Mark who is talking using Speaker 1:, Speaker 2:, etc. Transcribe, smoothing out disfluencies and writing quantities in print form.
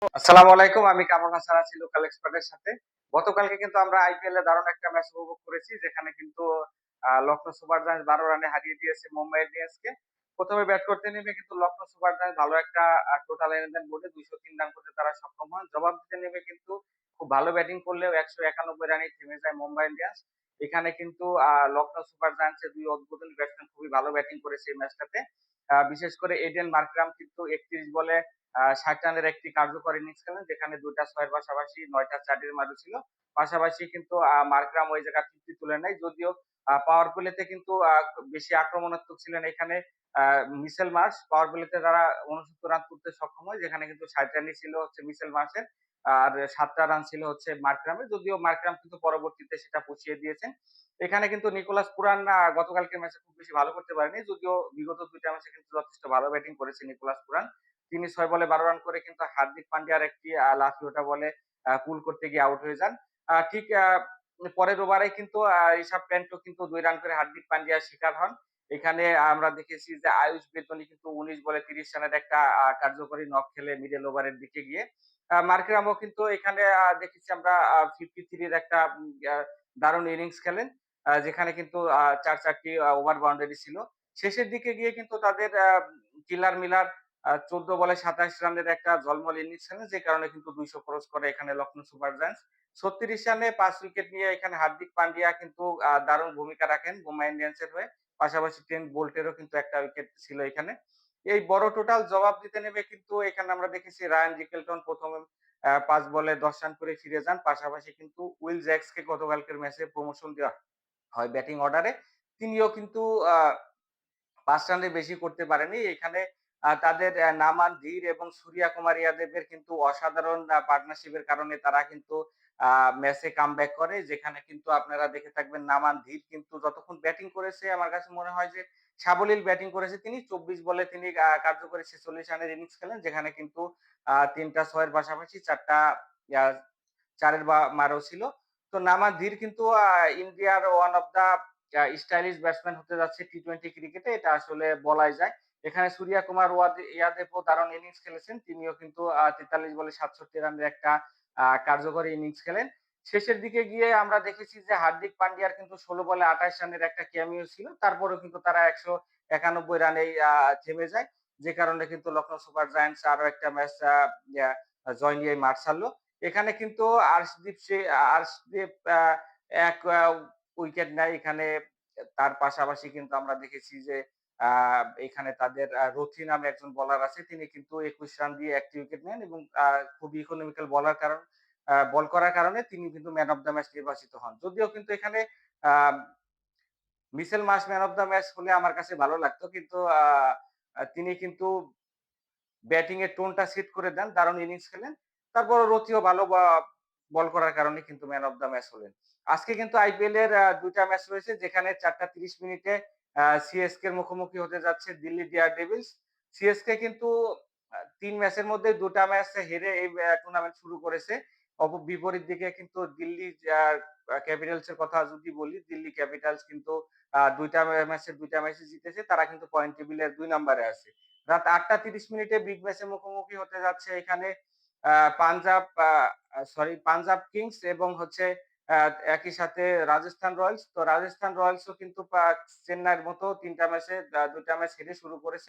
Speaker 1: আসসালামু আলাইকুম। আমি কামরুল হাসান আছি লোকাল এক্সপার্টের সাথে। গতকালকে কিন্তু আমরা আইপিএল এ দারুণ একটা ম্যাচ উপভোগ করেছি। যেখানে কিন্তু লখনৌ সুপার জায়ান্টস ১২ রানে হারিয়ে দিয়েছে মুম্বাই ইন্ডিয়ান্সকে। ১ম এ ব্যাট করতে নেমে কিন্তু লখনৌ সুপার জায়ান্টস ভালো একটা টোটাল এনে দেন বোর্ডে ২০৩ রান করতে তারা সক্ষম হন। জবাব দিতে নেমে কিন্তু খুব ভালো ব্যাটিং করলেও ১৯১ রানেই থেমে যায় মুম্বাই ইন্ডিয়ান্স। এখানে কিন্তু লখনৌ সুপার জায়ান্টস এর ২ উদ্বোধনী ব্যাটসম্যান খুবই ভালো ব্যাটিং করেছে এই ম্যাচটাতে। বিশেষ করে এডেন মার্করাম কিন্তু ৩১ বলে ৬০ রানের একটি কার্যকর ইনিংস খেলেন যেখানে ২ টা ৬ এর পাশাপাশি ৯ টা ৪ এর মারও ছিল। পাশাপাশি কিন্তু মার্করাম ওই জায়গায় তৃপ্তি তুলে নেয়। যদিও পাওয়ার প্লেতে কিন্তু বেশি আক্রমণাত্মক ছিলেন এখানে আ মিচেল মার্শ। পাওয়ার প্লেতে তারা ৬৯ রান তুলতে সক্ষম হয়। যেখানে কিন্তু ৬০ রানই ছিল হচ্ছে মিচেল মার্শের। আর ৭ টা রান ছিল হচ্ছে মার্করামের। যদিও মার্করাম কিন্তু পরবর্তীতে সেটা পুষিয়ে দিয়েছেন। এখানে কিন্তু নিকোলাস পুরান গতকালকের ম্যাচে খুব বেশি ভালো করতে পারেনি। যদিও বিগত ২ টা ম্যাচে কিন্তু যথেষ্ট ভালো ব্যাটিং করেছে নিকোলাস পুরান। তিনি ৬ বলে ১২ রান করে কিন্তু হার্দিক পান্ডিয়ার একটি লাফি ওঠা বলে পুল করতে গিয়ে আউট হয়ে যান। ঠিক পরের ওভারে কিন্তু ঋষভ প্যান্টও কিন্তু ২ রান করে হার্দিক পান্ডিয়ার শিকার হন। এখানে আমরা দেখেছি যে আয়ুষ বেতনি কিন্তু ১৯ বলে ৩০ রানের একটা কার্যকরী নক খেলে মিডল ওভারের দিকে গিয়ে। মার্করামও কিন্তু এখানে দেখেছি আমরা 53 এর একটা দারুণ ইনিংস খেলেন। যেখানে কিন্তু ৪ টি ওভার বাউন্ডারি ছিল। শেষের দিকে গিয়ে কিন্তু তাদের কিলার মিলার ১৪ বলে ২৭ রানের একটা ঝলমল ইনিংস খেলেন যে কারণে কিন্তু ২০০ ক্রস করে এখানে লখনৌ সুপার জায়ান্টস। ৩৬ রানে ৫ উইকেট নিয়ে এখানে হার্দিক পান্ডিয়া কিন্তু দারুণ ভূমিকা রাখেন মুম্বাই ইন্ডিয়ান্স এর হয়ে। পাশাপাশি ট্রেন্ট বোল্টেরও কিন্তু একটা উইকেট ছিল এখানে। এই বড় টোটাল জবাব দিতে নেমে কিন্তু এখানে আমরা দেখেছি রায়ান রিকেলটন ১ম ৫ বলে ১০ রান করে ফিরে যান। পাশাপাশি কিন্তু উইল জ্যাকসকে গতকালকের ম্যাচে প্রমোশন দেওয়া হয় ব্যাটিং অর্ডারে। তিনিও কিন্তু আ ৫ রানের বেশি করতে পারেনি। এখানে তাদের নামান ধীর এবং সূর্যা কুমার ইয়াদবের কিন্তু অসাধারণ পার্টনারশিপ এর কারণে তারা কিন্তু আ ম্যাচে কামব্যাক করে। যেখানে কিন্তু আপনারা দেখে থাকবেন নামান ধীর কিন্তু যতক্ষণ ব্যাটিং করেছে আমার কাছে মনে হয় যে সাবলীল ব্যাটিং করেছে তিনি। ২৪ বলে তিনি কার্যকরী ৪৬ রানের ইনিংস খেলেন। যেখানে কিন্তু ৩ টা ৬ এর পাশাপাশি ৪ টা ইয়া ৪ এর মারও ছিল। তো নামান ধীর কিন্তু ইন্ডিয়ার one of the stylish batsman হতে যাচ্ছে টি-টোয়েন্টি ক্রিকেটে এটা আসলে বলাই যায়। এখানে সূর্যা কুমার ইয়াদবও দারুণ ইনিংস খেলেছেন। তিনিও কিন্তু ৪৩ বলে ৬৭ রানের একটা কার্যকরী ইনিংস খেলেন। শেষের দিকে গিয়ে আমরা দেখেছি যে হার্দিক পান্ডিয়ার কিন্তু ১৬ বলে ২৮ রানের একটা ক্যামিও ছিল। তারপরেও কিন্তু তারা ১৯১ রানেই থেমে যায়। যে কারণে কিন্তু লখনৌ সুপার জায়ান্টস আরো একটা ম্যাচ ইয়া জয় নিয়ে মাঠ ছাড়ল। এখানে কিন্তু আর্শদীপ ১ উইকেট নেয় এখানে। তার পাশাপাশি কিন্তু আমরা দেখেছি যে আ এখানে তাদের রথি নামে একজন বোলার আছে। তিনি কিন্তু ২১ রান দিয়ে ১ টি উইকেট নেন এবং খুবই ইকোনমিক্যাল বল করার কারণে তিনি কিন্তু ম্যান অফ দ্যা ম্যাচ নির্বাচিত হন। যদিও কিন্তু এখানে আ Mitchell Marsh man of the match হলে আমার কাছে ভালো লাগতো। কিন্তু তিনি কিন্তু ব্যাটিং এর টোনটা সেট করে দেন। দারুণ ইনিংস খেলেন। তারপরও রথীয় ভালো বল করার কারণে কিন্তু ম্যান অফ দ্যা ম্যাচ হলেন। আজকে কিন্তু আইপিএল এর ২ টা ম্যাচ রয়েছে যেখানে ৪ টা ৩০ মিনিটে সিএসকে এর মুখোমুখি হতে যাচ্ছে দিল্লি ডেয়ার ডেভিলস। সিএসকে কিন্তু ৩ ম্যাচের মধ্যে ২ টা ম্যাচ হেরে এই টুর্নামেন্ট শুরু করেছে। বিপরীত দিকে কিন্তু দিল্লি ক্যাপিটালস এর কথা যদি বলি, দিল্লি ক্যাপিটালস কিন্তু ২ টা ম্যাচের ২ টা ম্যাচই জিতেছে। তারা কিন্তু পয়েন্ট টেবিলের ২ নম্বরে আছে। রাত ৮টা ৩০ মিনিটে বিগ ম্যাচের মুখোমুখি হতে যাচ্ছে এখানে আ পাঞ্জাব আ পাঞ্জাব কিংস এবং হচ্ছে আ একই সাথে রাজস্থান রয়্যালস। তো রাজস্থান রয়্যালসও কিন্তু চেন্নাইয়ের মতো ৩ টা ম্যাচে ২ টা ম্যাচ হেরে শুরু করেছে।